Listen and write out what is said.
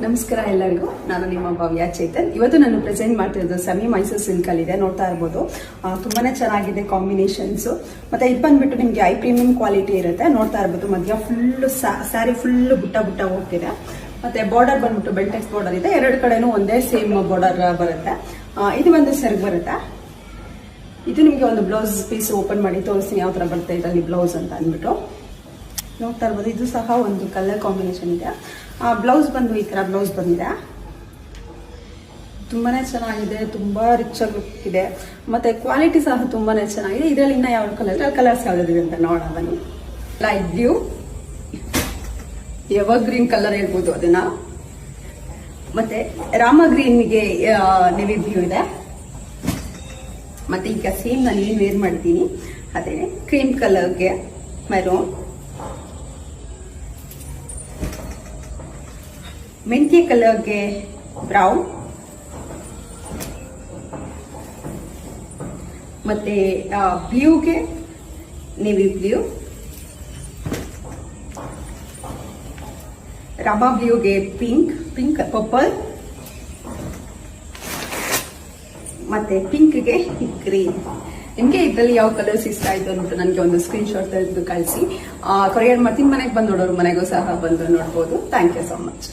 ನಮಸ್ಕಾರ ಎಲ್ಲರಿಗೂ. ನಾನು ನಿಮ್ಮ ಭವ್ಯ ಚೇತನ್. ಇವತ್ತು ನಾನು ಪ್ರೆಸೆಂಟ್ ಮಾಡ್ತಿರೋದು ಸೆಮಿ ಮೈಸೂರು ಸಿಲ್ಕ್ ಅಲ್ಲಿ ಇದೆ. ನೋಡ್ತಾ ಇರ್ಬೋದು, ತುಂಬಾನೇ ಚೆನ್ನಾಗಿದೆ ಕಾಂಬಿನೇಷನ್ಸ್. ಮತ್ತೆ ಇದು ಬಂದ್ಬಿಟ್ಟು ನಿಮ್ಗೆ ಐ ಪ್ರೀಮಿಯಂ ಕ್ವಾಲಿಟಿ ಇರುತ್ತೆ. ನೋಡ್ತಾ ಇರ್ಬೋದು, ಮಧ್ಯ ಫುಲ್ ಸ್ಯಾರಿ ಫುಲ್ ಬುಟ್ಟ ಬುಟ್ಟ ಹೋಗ್ತಿದೆ. ಮತ್ತೆ ಬಾರ್ಡರ್ ಬಂದ್ಬಿಟ್ಟು ಬೆಲ್ಟೆಕ್ಸ್ ಬಾರ್ಡರ್ ಇದೆ. ಎರಡು ಕಡೆನೂ ಒಂದೇ ಸೇಮ್ ಬಾರ್ಡರ್ ಬರುತ್ತೆ. ಇದು ಒಂದು ಸೆರಗ್ ಬರುತ್ತೆ. ಇದು ನಿಮ್ಗೆ ಒಂದು ಬ್ಲೌಸ್ ಪೀಸ್ ಓಪನ್ ಮಾಡಿ ತೋರಿಸ್ತೀನಿ ಯಾವ ತರ ಬರುತ್ತೆ ಇದರಲ್ಲಿ ಬ್ಲೌಸ್ ಅಂತ ಅಂದ್ಬಿಟ್ಟು. ನೋಡ್ತಾ ಇರ್ಬೋದು, ಇದು ಸಹ ಒಂದು ಕಲರ್ ಕಾಂಬಿನೇಷನ್ ಇದೆ. ಬ್ಲೌಸ್ ಬಂದು ಈ ತರ ಬ್ಲೌಸ್ ಬಂದಿದೆ. ತುಂಬಾನೇ ಚೆನ್ನಾಗಿದೆ, ತುಂಬಾ ರಿಚ್ ಆಗಿ ಇದೆ. ಮತ್ತೆ ಕ್ವಾಲಿಟಿ ಸಹ ತುಂಬಾನೇ ಚೆನ್ನಾಗಿದೆ. ಇದರಲ್ಲಿ ಇನ್ನ ಯಾವ ಕಲರ್ಸ್ ಯಾವ್ದಿದೆ ಅಂತ ನೋಡೋಣ ಬನ್ನಿ. Light blue, ever green colour ಹೇಳ್ಬೋದು ಅದನ್ನ. ಮತ್ತೆ ರಾಮ ಗ್ರೀನ್ಗೆ ನೆವಿ ಬ್ಲೂ ಇದೆ. ಮತ್ತೆ ಈಗ ಸೇಮ್ ನಾನು ಏನ್ ವೇರ್ ಮಾಡ್ತೀನಿ ಅದೇ ಕ್ರೀಮ್ ಕಲರ್ಗೆ ಮೆರೂನ್, ಮೆಂತ್ಯ ಕಲರ್ಗೆ ಬ್ರೌನ್, ಮತ್ತೆ ಬ್ಲೂಗೆ ನೇವಿ ಬ್ಲೂ, ರಾಮಾ ಬ್ಲೂಗೆ ಪಿಂಕ್ ಪರ್ಪಲ್, ಮತ್ತೆ ಪಿಂಕ್ಗೆ ಗ್ರೀನ್. ನಿಮ್ಗೆ ಇದರಲ್ಲಿ ಯಾವ ಕಲರ್ಸ್ ಇಷ್ಟ ಆಯ್ತು ಅಂದ್ಬಿಟ್ಟು ನನಗೆ ಒಂದು ಸ್ಕ್ರೀನ್ ಶಾಟ್ ತೆಗೆದು ಕಳಿಸಿ. ಕೊರಿಯರ್ ಮಾಡ್ತೀನಿ. ಮನೆಗೆ ಬಂದು ನೋಡೋರು ಮನೆಗೂ ಸಹ ಬಂದು ನೋಡ್ಬೋದು. Thank you so much.